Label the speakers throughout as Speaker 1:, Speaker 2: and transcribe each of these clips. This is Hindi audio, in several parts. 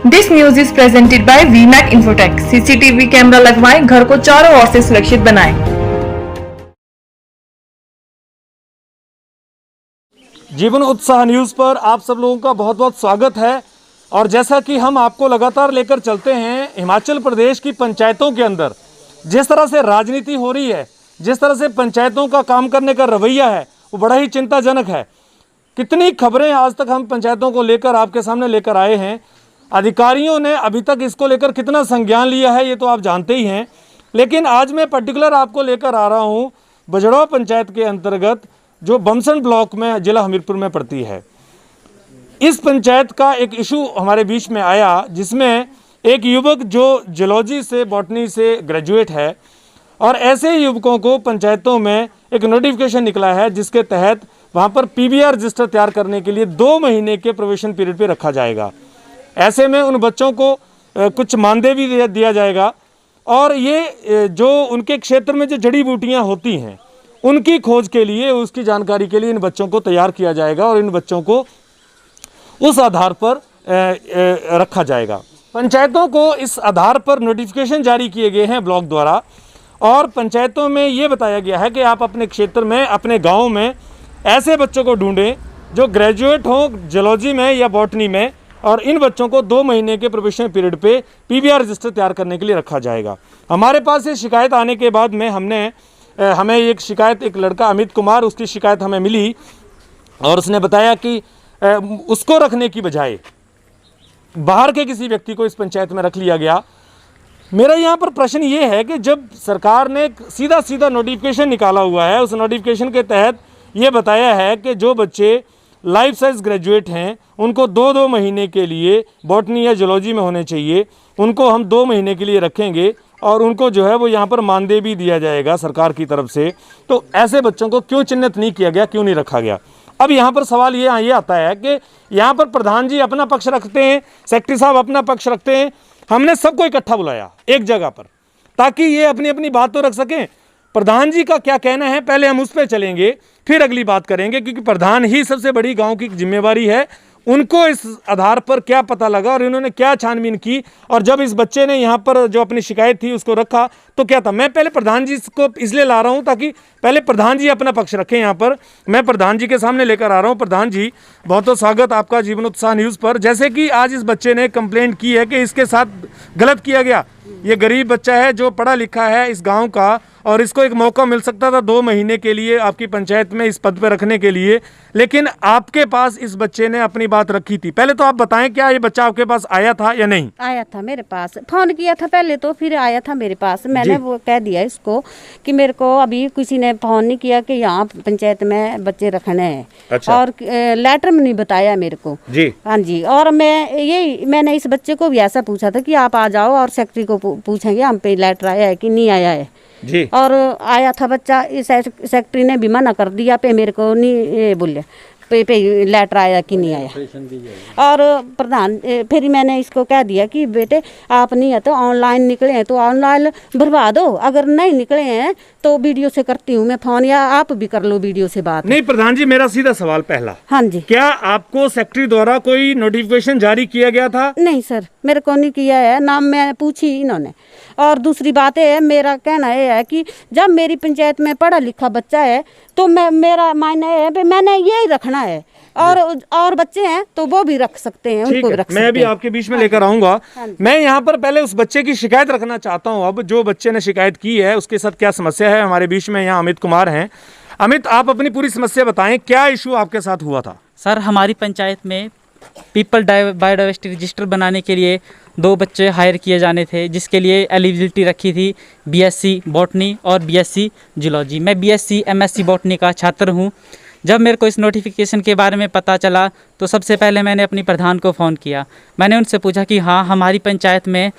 Speaker 1: This news is presented by वीमैक इन्फोटेक। सीसीटीवी कैमरा लगवाएं, घर को चारों ओर से सुरक्षित बनाएं।
Speaker 2: जीवन उत्साह न्यूज़ पर आप सब लोगों का बहुत बहुत स्वागत है। और जैसा कि हम आपको लगातार लेकर चलते हैं, हिमाचल प्रदेश की पंचायतों के अंदर जिस तरह से राजनीति हो रही है, जिस तरह से पंचायतों का काम करने का रवैया है, वो बड़ा ही चिंताजनक है। कितनी खबरें आज तक हम पंचायतों को लेकर आपके सामने लेकर आए हैं, अधिकारियों ने अभी तक इसको लेकर कितना संज्ञान लिया है ये तो आप जानते ही हैं। लेकिन आज मैं पर्टिकुलर आपको लेकर आ रहा हूँ बजड़वा पंचायत के अंतर्गत, जो बमसन ब्लॉक में जिला हमीरपुर में पड़ती है। इस पंचायत का एक इशू हमारे बीच में आया, जिसमें एक युवक जो जूलॉजी से, बॉटनी से ग्रेजुएट है, और ऐसे युवकों को पंचायतों में एक नोटिफिकेशन निकला है जिसके तहत वहाँ पर पीबीआर रजिस्टर तैयार करने के लिए 2 महीने के प्रोबेशन पीरियड पे रखा जाएगा। ऐसे में उन बच्चों को कुछ मानदेय भी दिया जाएगा, और ये जो उनके क्षेत्र में जो जड़ी बूटियाँ होती हैं उनकी खोज के लिए, उसकी जानकारी के लिए इन बच्चों को तैयार किया जाएगा और इन बच्चों को उस आधार पर रखा जाएगा। पंचायतों को इस आधार पर नोटिफिकेशन जारी किए गए हैं ब्लॉक द्वारा, और पंचायतों में ये बताया गया है कि आप अपने क्षेत्र में, अपने गांव में ऐसे बच्चों को ढूंढें जो ग्रेजुएट हों जूलॉजी में या बॉटनी में, और इन बच्चों को 2 महीने के प्रोबेशन पीरियड पे पीबीआर रजिस्टर तैयार करने के लिए रखा जाएगा। हमारे पास ये शिकायत आने के बाद में हमें एक शिकायत, एक लड़का अमित कुमार, उसकी शिकायत हमें मिली, और उसने बताया कि उसको रखने की बजाय बाहर के किसी व्यक्ति को इस पंचायत में रख लिया गया। मेरा यहाँ पर प्रश्न ये है कि जब सरकार ने सीधा नोटिफिकेशन निकाला हुआ है, उस नोटिफिकेशन के तहत ये बताया है कि जो बच्चे लाइफ साइंस ग्रेजुएट हैं उनको 2-2 महीने के लिए बॉटनी या जूलॉजी में होने चाहिए, उनको हम 2 महीने के लिए रखेंगे और उनको जो है वो यहाँ पर मानदेय भी दिया जाएगा सरकार की तरफ से। तो ऐसे बच्चों को क्यों चिन्हित नहीं किया गया, क्यों नहीं रखा गया? अब यहाँ पर सवाल ये आता है कि यहाँ पर प्रधान जी अपना पक्ष रखते हैं, सेक्रेटरी साहब अपना पक्ष रखते हैं। हमने सबको इकट्ठा बुलाया एक जगह पर ताकि ये अपनी अपनी बात तो रख सकें। प्रधान जी का क्या कहना है पहले हम उस पर चलेंगे, फिर अगली बात करेंगे, क्योंकि प्रधान ही सबसे बड़ी गांव की जिम्मेवारी है। उनको इस आधार पर क्या पता लगा और इन्होंने क्या छानबीन की, और जब इस बच्चे ने यहाँ पर जो अपनी शिकायत थी उसको रखा तो क्या था। मैं पहले प्रधान जी को इसलिए ला रहा हूँ ताकि पहले प्रधान जी अपना पक्ष रखें। यहाँ पर मैं प्रधान जी के सामने लेकर आ रहा हूँ। प्रधान जी, बहुत बहुत स्वागत आपका जीवन उत्साह न्यूज़ पर। जैसे कि आज इस बच्चे ने कंप्लेंट की है कि इसके साथ गलत किया गया, ये गरीब बच्चा है जो पढ़ा लिखा है इस गांव का, और इसको एक मौका मिल सकता था 2 महीने के लिए आपकी पंचायत में इस पद पर रखने के लिए, लेकिन आपके पास इस बच्चे ने अपनी बात रखी थी। पहले तो आप बताएं, क्या ये बच्चा आपके पास आया था या नहीं?
Speaker 3: आया था मेरे पास, फोन किया था पहले तो, फिर आया था मेरे पास। मैंने वो कह दिया इसको कि मेरे को अभी किसी ने फोन नहीं किया कि यहाँ पंचायत में बच्चे रखने हैं। अच्छा। और लेटर में नहीं बताया मेरे को जी। हाँ जी। और मैंने इस बच्चे को भी ऐसा पूछा था कि आप आ जाओ और सेक्रेटरी को पूछेंगे हम पे लेटर आया है कि नहीं आया है जी। और आया था बच्चा, सेक्रेटरी ने भी मना कर दिया पे, मेरे को नहीं बोले पे लेटर आया कि नहीं आया। और प्रधान फिर मैंने इसको कह दिया कि बेटे आप नहीं है तो ऑनलाइन निकले हैं तो ऑनलाइन भरवा दो, अगर नहीं निकले हैं तो वीडियो से करती हूँ मैं फोन, या आप भी कर लो वीडियो से बात।
Speaker 2: नहीं प्रधान जी, मेरा सीधा सवाल पहला, हाँ जी, क्या आपको सेक्रेटरी द्वारा कोई नोटिफिकेशन जारी किया गया था?
Speaker 3: नहीं सर, मेरे को नहीं किया है, नाम मैं पूछी इन्होंने। और दूसरी बात है, मेरा कहना ये है कि जब मेरी पंचायत में पढ़ा लिखा बच्चा है तो मेरा मायने है मैंने यही रखना है, और बच्चे हैं तो वो भी रख सकते हैं, उनको भी रख सकते हैं।
Speaker 2: मैं भी आपके बीच में लेकर आऊंगा। मैं यहाँ पर पहले उस बच्चे की शिकायत रखना चाहता हूँ। अब जो बच्चे ने शिकायत की है उसके साथ क्या समस्या है, हमारे बीच में यहाँ अमित कुमार हैं। अमित, आप अपनी पूरी समस्या बताएं, क्या इशू आपके साथ हुआ था?
Speaker 4: सर, हमारी पंचायत में पीपल बायोडाइवर्सिटी रजिस्टर बनाने के लिए 2 बच्चे हायर किए जाने थे, जिसके लिए एलिजिबिलिटी रखी थी बीएससी बॉटनी और बीएससी जूलॉजी। मैं बीएससी एमएससी बॉटनी का छात्र हूं। जब मेरे को इस नोटिफिकेशन के बारे में पता चला तो सबसे पहले मैंने अपनी प्रधान को फ़ोन किया। मैंने उनसे पूछा कि हाँ, हमारी पंचायत में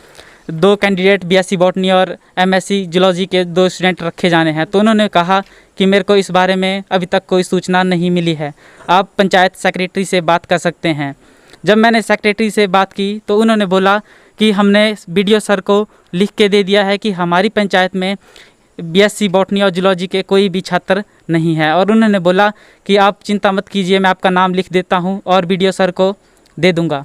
Speaker 4: 2 कैंडिडेट बीएससी बॉटनी और एमएससी जूलॉजी के 2 स्टूडेंट रखे जाने हैं। तो उन्होंने कहा कि मेरे को इस बारे में अभी तक कोई सूचना नहीं मिली है, आप पंचायत सेक्रेटरी से बात कर सकते हैं। जब मैंने सेक्रेटरी से बात की तो उन्होंने बोला कि हमने बीडीओ सर को लिख के दे दिया है कि हमारी पंचायत में बीएससी बॉटनी और जूलॉजी के कोई भी छात्र नहीं है, और उन्होंने बोला कि आप चिंता मत कीजिए, मैं आपका नाम लिख देता हूं और बीडीओ सर को दे दूंगा।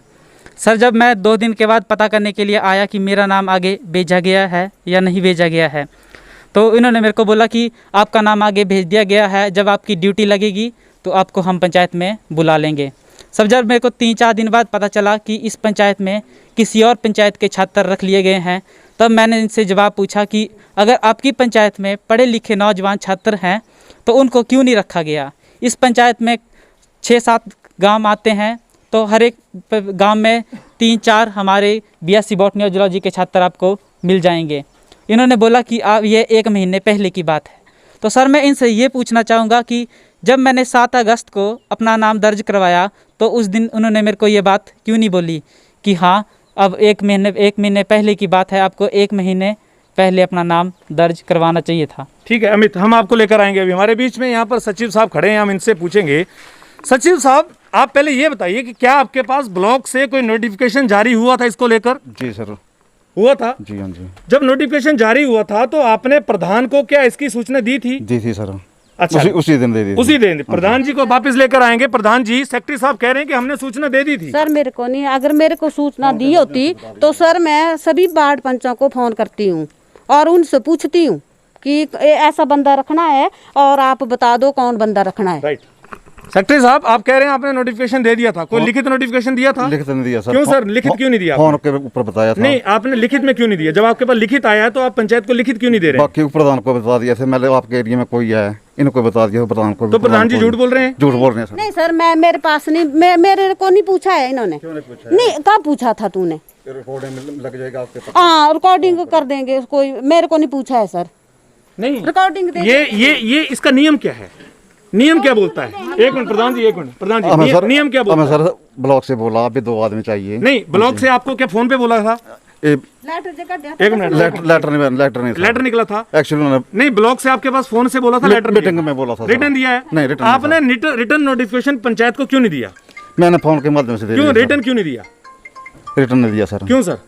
Speaker 4: सर जब मैं 2 दिन के बाद पता करने के लिए आया कि मेरा नाम आगे भेजा गया है या नहीं भेजा गया है, तो इन्होंने मेरे को बोला कि आपका नाम आगे भेज दिया गया है, जब आपकी ड्यूटी लगेगी तो आपको हम पंचायत में बुला लेंगे। सब जब मेरे को 3-4 दिन बाद पता चला कि इस पंचायत में किसी और पंचायत के छात्र रख लिए गए हैं, तब मैंने इनसे जवाब पूछा कि अगर आपकी पंचायत में पढ़े लिखे नौजवान छात्र हैं तो उनको क्यों नहीं रखा गया। इस पंचायत में 6-7 गांव आते हैं, तो हर एक गांव में 3-4 हमारे BSc बॉटनी और जूलॉजी के छात्र आपको मिल जाएंगे। इन्होंने बोला कि आप ये 1 महीने पहले की बात है। तो सर मैं इनसे ये पूछना चाहूँगा कि जब मैंने 7 अगस्त को अपना नाम दर्ज करवाया तो उस दिन उन्होंने मेरे को ये बात क्यों नहीं बोली कि हाँ अब 1 महीने पहले की बात है, आपको 1 महीने पहले अपना नाम दर्ज करवाना चाहिए था।
Speaker 2: ठीक है अमित, हम आपको लेकर आएंगे। अभी हमारे बीच में यहाँ पर सचिव साहब खड़े हैं, हम इनसे पूछेंगे। सचिव साहब, आप पहले ये बताइए कि क्या आपके पास ब्लॉक से कोई नोटिफिकेशन जारी हुआ था इसको लेकर?
Speaker 5: जी सर,
Speaker 2: हुआ था।
Speaker 5: जी हाँ जी,
Speaker 2: जब नोटिफिकेशन जारी हुआ था तो आपने प्रधान को क्या इसकी सूचना दी थी?
Speaker 5: दी थी सर।
Speaker 2: अच्छा,
Speaker 5: उसी दिन दे दी थी।
Speaker 2: उसी दिन प्रधान जी को वापस लेकर आएंगे। प्रधान जी, सेक्रेटरी साहब कह रहे हैं कि हमने सूचना दे दी थी।
Speaker 3: सर मेरे को नहीं, अगर मेरे को सूचना दी होती तो सर मैं सभी वार्ड पंचों को फोन करती हूँ और उनसे पूछती हूँ कि ऐसा बंदा रखना है और आप बता दो कौन बंदा रखना है।
Speaker 2: राइट। सेक्रेटरी साहब, आप कह रहे हैं आपने नोटिफिकेशन दे दिया था, कोई लिखित नोटिफिकेशन दिया था?
Speaker 5: लिखित नहीं दिया सर।
Speaker 2: क्यों सर, लिखित क्यों नहीं दिया?
Speaker 5: फोन के ऊपर बताया था।
Speaker 2: नहीं, आपने लिखित में क्यों नहीं दिया? जब आपके पास लिखित आया है तो आप पंचायत को लिखित क्यों नहीं दे रहे?
Speaker 5: बाकी प्रधान को बता दिया था, मैंने आपके एरिया में कोई है इनको बता दिया प्रधान को।
Speaker 2: तो प्रधान जी झूठ बोल रहे हैं?
Speaker 5: झूठ बोल रहे हैं सर।
Speaker 3: नहीं सर, मैं मेरे पास नहीं, मेरे को नहीं पूछा है इन्होंने। नहीं, कब पूछा था तूने?
Speaker 5: रिकॉर्डिंग लग जाएगा आपके।
Speaker 3: हाँ, रिकॉर्डिंग कर देंगे, कोई मेरे को नहीं पूछा है सर।
Speaker 2: नहीं,
Speaker 3: रिकॉर्डिंग दे
Speaker 2: ये इसका नियम क्या है? नियम क्या बोलता है? 1 मिनट प्रधान जी, 1 मिनट प्रधान जी, नियम क्या बोलता है?
Speaker 5: सर ब्लॉक से बोला अभी 2 आदमी चाहिए।
Speaker 2: नहीं, ब्लॉक से आपको क्या फोन पे बोला था?
Speaker 3: लेटर
Speaker 2: 1 मिनट, लेटर निकला था
Speaker 5: एक्चुअली
Speaker 2: नहीं, ब्लॉक से आपके पास फोन से बोला था, लेटर
Speaker 5: मीटिंग में बोला था।
Speaker 2: रिटर्न दिया है?
Speaker 5: नहीं, रिटर्न
Speaker 2: आपने रिटर्न नोटिफिकेशन पंचायत को क्यों नहीं दिया?
Speaker 5: मैंने फोन के माध्यम से दे
Speaker 2: क्यों
Speaker 5: दिया।
Speaker 2: रिटर्न क्यों नहीं दिया?
Speaker 5: रिटर्न नहीं दिया सर।
Speaker 2: क्यों सर?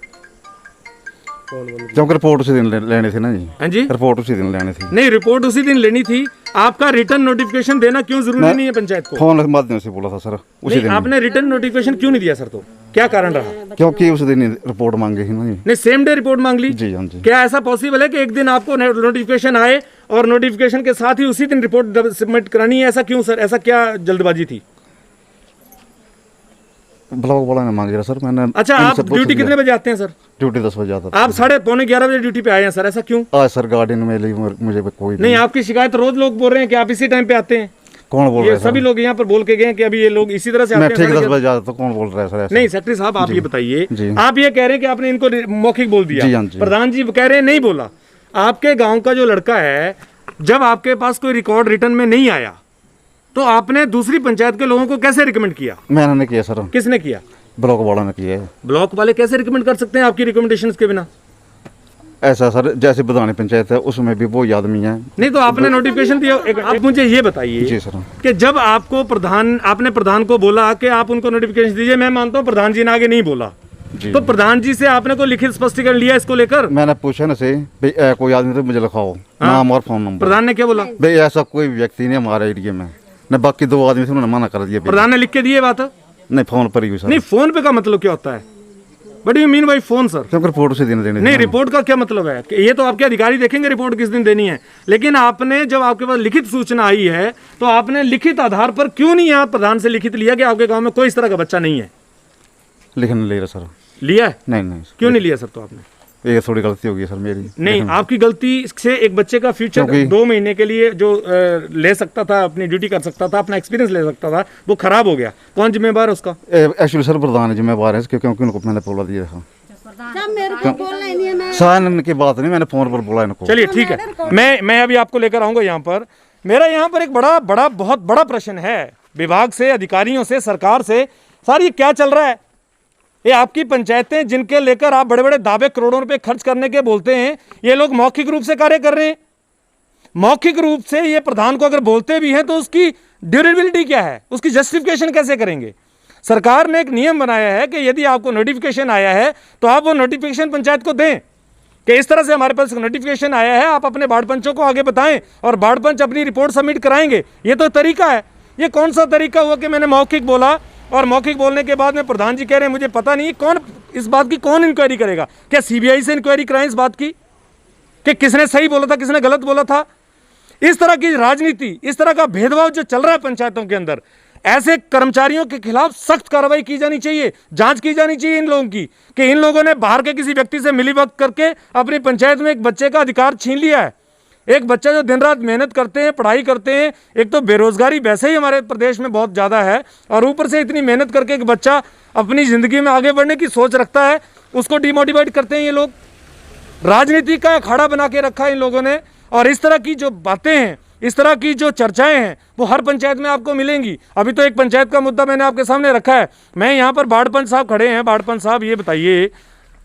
Speaker 5: क्योंकि रिपोर्ट उसी दिन लेनी थी ना जी।
Speaker 2: हाँ जी,
Speaker 5: रिपोर्ट उसी दिन लेनी थी।
Speaker 2: नहीं, रिपोर्ट उसी दिन लेनी थी। आपका रिटर्न नोटिफिकेशन देना क्यों जरूरी नहीं है पंचायत को?
Speaker 5: फोन के माध्यम से बोला था सर उसी
Speaker 2: नहीं,
Speaker 5: दिन।
Speaker 2: आपने रिटर्न नोटिफिकेशन क्यों नहीं दिया सर? तो क्या कारण रहा?
Speaker 5: क्योंकि उस दिन रिपोर्ट मांगी थी ना जी।
Speaker 2: नहीं, सेम डे रिपोर्ट मांग ली?
Speaker 5: जी हाँ जी।
Speaker 2: क्या ऐसा पॉसिबल है कि एक दिन आपको नोटिफिकेशन आए और नोटिफिकेशन के साथ ही उसी दिन रिपोर्ट सबमिट करानी है? ऐसा क्यों सर? ऐसा क्या जल्दबाजी थी?
Speaker 5: ब्लॉक वाला ने मांगे सर, मैंने।
Speaker 2: अच्छा, आप ड्यूटी कितने बजे आते हैं सर?
Speaker 5: ड्यूटी 10 बजे आता था।
Speaker 2: आप 11:30 बजे ड्यूटी पे आए हैं सर, ऐसा क्यों?
Speaker 5: आज सर गार्डन में ली मुझे कोई
Speaker 2: नहीं, आपकी शिकायत रोज लोग बोल रहे हैं कि आप इसी टाइम पे आते हैं।
Speaker 5: कौन बोल रहा
Speaker 2: ये
Speaker 5: है?
Speaker 2: सभी लोग यहाँ पर बोल के गए हैं कि अभी ये लोग इसी तरह से आते
Speaker 5: मैं
Speaker 2: हैं।
Speaker 5: ठीक 10 बजे आता तो कौन बोल रहा है सर ऐसा?
Speaker 2: नहीं सेक्रेटरी साहब, आप ये बताइए,
Speaker 5: जी।
Speaker 2: आप ये कह रहे हैं कि आपने इनको मौखिक बोल दिया।
Speaker 5: जी हाँ जी।
Speaker 2: प्रधान जी कह रहे हैं नहीं बोला। आपके गाँव का जो लड़का है, जब आपके पास कोई रिकॉर्ड रिटर्न में नहीं आया तो आपने दूसरी पंचायत के लोगों को कैसे रिकमेंड किया?
Speaker 5: मैंने नहीं किया सर,
Speaker 2: किसने किया?
Speaker 5: ब्लॉक वाला ने किया है।
Speaker 2: ब्लॉक वाले कैसे रिकमेंड कर सकते हैं आपकी रिकमेंडेशन के बिना?
Speaker 5: ऐसा सर जैसे बदानी पंचायत है उसमें भी वो आदमी है।
Speaker 2: नहीं तो आपने नोटिफिकेशन दिया। आप मुझे ये बताइए
Speaker 5: जी सर,
Speaker 2: कि जब आपको आपने प्रधान को बोला कि आप उनको नोटिफिकेशन दीजिए, मैं मानता हूँ प्रधान जी ने आगे नहीं बोला, तो प्रधान जी से आपने कोई लिखित स्पष्टीकरण लिया इसको लेकर?
Speaker 5: मैंने पूछा ना से भाई कोई आदमी तो मुझे लिखाओ नाम और फोन नंबर।
Speaker 2: प्रधान ने क्या बोला?
Speaker 5: भाई ऐसा कोई व्यक्ति नहीं हमारे एरिया में, न बाकी 2 आदमी थे उन्होंने मना कर दिया।
Speaker 2: प्रधान ने लिख के दिए बात?
Speaker 5: नहीं, फोन पर ही हुई सर।
Speaker 2: नहीं, फोन पे का मतलब क्या होता है? But you mean by phone sir?
Speaker 5: क्योंकि रिपोर्ट उसी दिन देनी थी।
Speaker 2: नहीं, रिपोर्ट का क्या मतलब है? कि ये तो आपके अधिकारी देखेंगे रिपोर्ट किस दिन देनी है, लेकिन आपने जब आपके पास लिखित सूचना आई है तो आपने लिखित आधार पर क्यों नहीं आप प्रधान से लिखित लिया कि आपके गांव में कोई इस तरह का बच्चा नहीं है?
Speaker 5: लिखने ले रहा सर।
Speaker 2: लिया है?
Speaker 5: नहीं
Speaker 2: क्यों नहीं लिया सर? तो आपने
Speaker 5: ये थोड़ी गलती हो गई सर मेरी।
Speaker 2: नहीं, आपकी गलती से एक बच्चे का फ्यूचर 2 महीने के लिए जो ले सकता था, अपनी ड्यूटी कर सकता था, अपना एक्सपीरियंस ले सकता था, वो खराब हो गया। कौन जिम्मेवार है उसका?
Speaker 5: एक्चुअली सर प्रधान जिम्मेवार है क्योंकि उनको मैंने बोला दिया था।
Speaker 3: मेरे को बोलना ही नहीं है, मैं
Speaker 5: सहन की बात नहीं, मैंने फोन पर बोला इनको।
Speaker 2: चलिए ठीक है, मैं अभी आपको लेकर आऊंगा यहाँ पर। मेरा यहाँ पर एक बहुत बड़ा प्रश्न है विभाग से, अधिकारियों से, सरकार से। सर ये क्या चल रहा है? ये आपकी पंचायतें जिनके लेकर आप बड़े बड़े दावे करोड़ों रुपए खर्च करने के बोलते हैं, ये लोग मौखिक रूप से कार्य कर रहे हैं। मौखिक रूप से ये प्रधान को अगर बोलते भी हैं तो उसकी ड्यूरेबिलिटी क्या है, उसकी जस्टिफिकेशन कैसे करेंगे? सरकार ने एक नियम बनाया है कि यदि आपको नोटिफिकेशन आया है तो आप वो नोटिफिकेशन पंचायत को दें कि इस तरह से हमारे पास नोटिफिकेशन आया है, आप अपने वार्ड पंचों को आगे बताएं और वार्ड पंच अपनी रिपोर्ट सबमिट कराएंगे। ये तो तरीका है। ये कौन सा तरीका हुआ कि मैंने मौखिक बोला और मौखिक बोलने के बाद में प्रधान जी कह रहे हैं मुझे पता नहीं कौन इस बात की कौन इंक्वायरी करेगा। क्या सीबीआई से इंक्वायरी कराएं इस बात की कि किसने सही बोला था, किसने गलत बोला था? इस तरह की राजनीति, इस तरह का भेदभाव जो चल रहा है पंचायतों के अंदर, ऐसे कर्मचारियों के खिलाफ सख्त कार्रवाई की जानी चाहिए, जांच की जानी चाहिए इन लोगों की कि इन लोगों ने बाहर के किसी व्यक्ति से मिलीभगत करके अपनी पंचायत में एक बच्चे का अधिकार छीन लिया है। एक बच्चा जो दिन रात मेहनत करते हैं, पढ़ाई करते हैं, एक तो बेरोजगारी वैसे ही हमारे प्रदेश में बहुत ज़्यादा है और ऊपर से इतनी मेहनत करके एक बच्चा अपनी ज़िंदगी में आगे बढ़ने की सोच रखता है, उसको डिमोटिवेट करते हैं ये लोग। राजनीति का अखाड़ा बना के रखा है इन लोगों ने। और इस तरह की जो बातें हैं, इस तरह की जो चर्चाएं हैं, वो हर पंचायत में आपको मिलेंगी। अभी तो एक पंचायत का मुद्दा मैंने आपके सामने रखा है। मैं यहाँ पर बाढ़पंच साहब खड़े हैं। बाढ़पंच साहब, ये बताइए,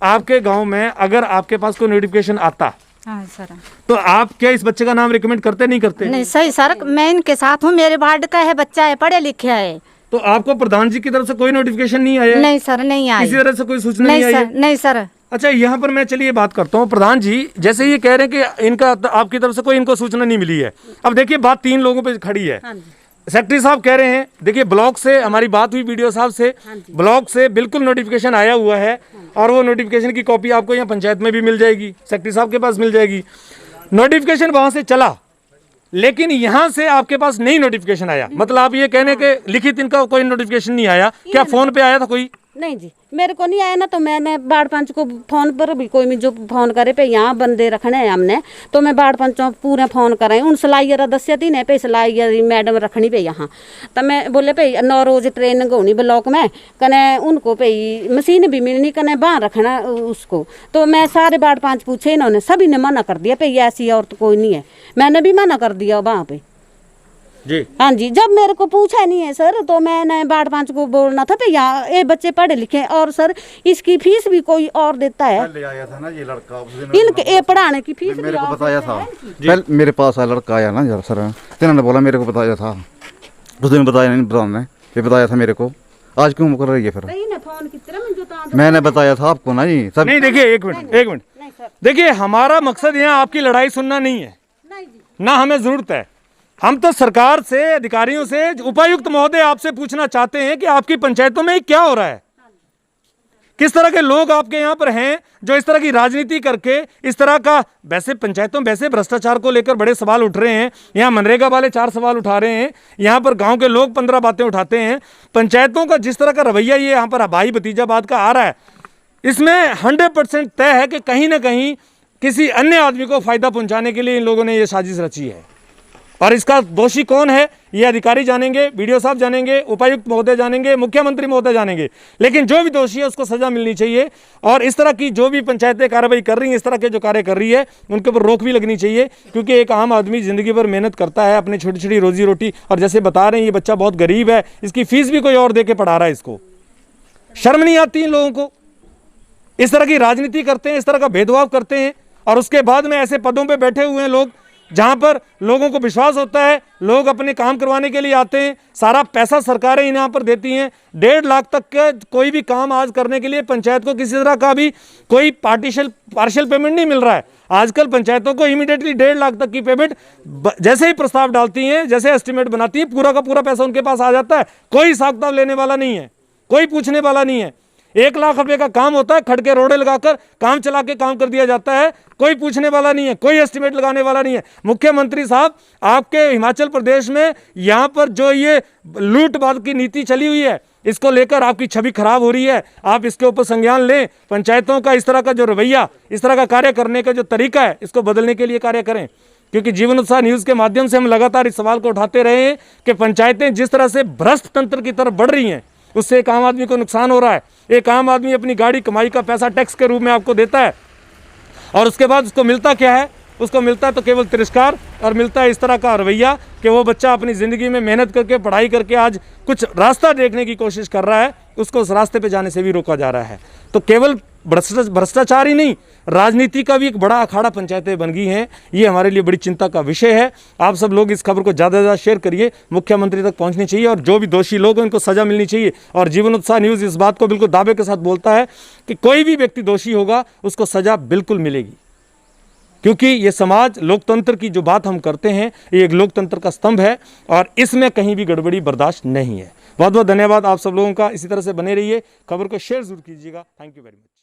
Speaker 2: आपके गांव में अगर आपके पास कोई नोटिफिकेशन आता,
Speaker 6: हाँ सर।
Speaker 2: तो आप क्या इस बच्चे का नाम रिकमेंड करते नहीं करते?
Speaker 6: नहीं सही सर, मैं इनके साथ हूँ, मेरे वार्ड का है, बच्चा है, पढ़े लिखे है।
Speaker 2: तो आपको प्रधान जी की तरफ से कोई नोटिफिकेशन नहीं आया?
Speaker 6: नहीं सर, नहीं आया।
Speaker 2: किसी तरह से कोई सूचना नहीं आई?
Speaker 6: नहीं सर।
Speaker 2: अच्छा, यहाँ पर मैं चलिए बात करता हूँ। प्रधान जी जैसे ये कह रहे हैं कि इनका आपकी तरफ से कोई इनको सूचना नहीं मिली है। अब देखिए बात 3 लोगों पे खड़ी है। सेक्रेटरी साहब कह रहे हैं, देखिए ब्लॉक से हमारी बात हुई, वीडियो साहब से, ब्लॉक से बिल्कुल नोटिफिकेशन आया हुआ है और वो नोटिफिकेशन की कॉपी आपको यहाँ पंचायत में भी मिल जाएगी, सेक्रेटरी साहब के पास मिल जाएगी। नोटिफिकेशन वहां से चला, लेकिन यहाँ से आपके पास नहीं नोटिफिकेशन आया। मतलब आप ये कहने के लिखित इनका कोई नोटिफिकेशन नहीं आया। क्या फोन पे आया था कोई?
Speaker 3: नहीं जी, मेरे को नहीं आया ना। तो मैंने बाढ़ पंच को फोन पर भी कोई जो फोन करे पे यहाँ बंदे रखने हैं हमने, तो मैं बाढ़ पंचों पूरे फोन करे उन सिलाई दस्या थी ने पे सिलाई मैडम रखनी पे यहाँ। तो मैं बोले पे 9 रोज ट्रेनिंग होनी ब्लॉक में, कने उनको पे मशीन भी मिलनी, कने बाहर रखना उसको। तो मैं सारे बाढ़ पंच पूछे, इन्होंने सभी ने मना कर दिया पे ऐसी औरत कोई नहीं है। मैंने भी मना कर दिया वहाँ पे
Speaker 2: जी।
Speaker 3: हाँ जी, जब मेरे को पूछा नहीं है सर, तो मैंने बाढ़ पंच को बोलना था पे यहाँ ये बच्चे पढ़े लिखे, और सर इसकी फीस भी कोई और देता है।
Speaker 5: ले आया था ना ये लड़का,
Speaker 3: इनके ये पढ़ाने की फीस
Speaker 5: मेरे को बताया था। पहले मेरे पास आया लड़का आया ना यार सर, तो इन्होंने बोला मेरे को बताया था, उस दिन बताया नहीं, प्रधान ने ये बताया था मेरे को। आज क्यों कर रही है फिर? मैंने बताया था आपको ना जी सब।
Speaker 2: नहीं देखिए, एक मिनट देखिए, हमारा मकसद यहाँ आपकी लड़ाई सुनना नहीं है, ना हमें जरूरत है। हम तो सरकार से, अधिकारियों से, उपायुक्त महोदय आपसे पूछना चाहते हैं कि आपकी पंचायतों में क्या हो रहा है, किस तरह के लोग आपके यहाँ पर हैं जो इस तरह की राजनीति करके इस तरह का, वैसे पंचायतों वैसे भ्रष्टाचार को लेकर बड़े सवाल उठ रहे हैं। यहाँ मनरेगा वाले 4 सवाल उठा रहे हैं, यहाँ पर गांव के लोग 15 बातें उठाते हैं। पंचायतों का जिस तरह का रवैया ये यहाँ पर भाई भतीजाबाद का आ रहा है, इसमें 100% तय है कि कहीं ना कहीं किसी अन्य आदमी को फायदा पहुंचाने के लिए इन लोगों ने ये साजिश रची है। और इसका दोषी कौन है ये अधिकारी जानेंगे, वीडियो साहब जानेंगे, उपायुक्त महोदय जानेंगे, मुख्यमंत्री महोदय जानेंगे, लेकिन जो भी दोषी है उसको सजा मिलनी चाहिए। और इस तरह की जो भी पंचायतें कार्रवाई कर रही हैं, इस तरह के जो कार्य कर रही है, उनके ऊपर रोक भी लगनी चाहिए, क्योंकि एक आम आदमी जिंदगी भर मेहनत करता है, अपनी छोटी छोटी रोजी रोटी, और जैसे बता रहे हैं ये बच्चा बहुत गरीब है, इसकी फीस भी कोई और दे के पढ़ा रहा है। इसको शर्म नहीं आती इन लोगों को? इस तरह की राजनीति करते हैं, इस तरह का भेदभाव करते हैं, और उसके बाद में ऐसे पदों पे बैठे हुए हैं लोग जहां पर लोगों को विश्वास होता है, लोग अपने काम करवाने के लिए आते हैं, सारा पैसा सरकारें यहाँ पर देती हैं। 1.5 लाख तक का कोई भी काम आज करने के लिए पंचायत को किसी तरह का भी कोई पार्शियल पेमेंट नहीं मिल रहा है। आजकल पंचायतों को इमीडिएटली 1.5 लाख तक की पेमेंट जैसे ही प्रस्ताव डालती हैं, जैसे एस्टिमेट बनाती हैं, पूरा का पूरा पैसा उनके पास आ जाता है। कोई हिसाब किताब लेने वाला नहीं है, कोई पूछने वाला नहीं है। 1 लाख रुपए का काम होता है, खड़के रोड़े लगाकर काम चला के काम कर दिया जाता है, कोई पूछने वाला नहीं है, कोई एस्टिमेट लगाने वाला नहीं है। मुख्यमंत्री साहब, आपके हिमाचल प्रदेश में यहाँ पर जो ये लूटपाट की नीति चली हुई है, इसको लेकर आपकी छवि खराब हो रही है। आप इसके ऊपर संज्ञान लें। पंचायतों का इस तरह का जो रवैया, इस तरह का कार्य करने का जो तरीका है, इसको बदलने के लिए कार्य करें। क्योंकि जीवन उत्साह न्यूज़ के माध्यम से हम लगातार इस सवाल को उठाते रहे हैं कि पंचायतें जिस तरह से भ्रष्ट तंत्र की तरफ बढ़ रही हैं, उससे एक आम आदमी को नुकसान हो रहा है। एक आम आदमी अपनी गाड़ी कमाई का पैसा टैक्स के रूप में आपको देता है, और उसके बाद उसको मिलता क्या है? उसको मिलता है तो केवल तिरस्कार, और मिलता है इस तरह का रवैया कि वो बच्चा अपनी ज़िंदगी में मेहनत करके, पढ़ाई करके आज कुछ रास्ता देखने की कोशिश कर रहा है, उसको उस रास्ते पे जाने से भी रोका जा रहा है। तो केवल भ्रष्टाचार ही नहीं, राजनीति का भी एक बड़ा अखाड़ा पंचायतें बन गई हैं। ये हमारे लिए बड़ी चिंता का विषय है। आप सब लोग इस खबर को ज़्यादा से ज़्यादा शेयर करिए, मुख्यमंत्री तक पहुंचनी चाहिए, और जो भी दोषी लोग हैं उनको सज़ा मिलनी चाहिए। और जीवन उत्साह न्यूज़ इस बात को बिल्कुल दावे के साथ बोलता है कि कोई भी व्यक्ति दोषी होगा उसको सज़ा बिल्कुल मिलेगी। क्योंकि ये समाज लोकतंत्र की जो बात हम करते हैं, ये एक लोकतंत्र का स्तंभ है और इसमें कहीं भी गड़बड़ी बर्दाश्त नहीं है। बहुत बहुत धन्यवाद आप सब लोगों का। इसी तरह से बने रहिए, खबर को शेयर जरूर कीजिएगा। Thank you very much.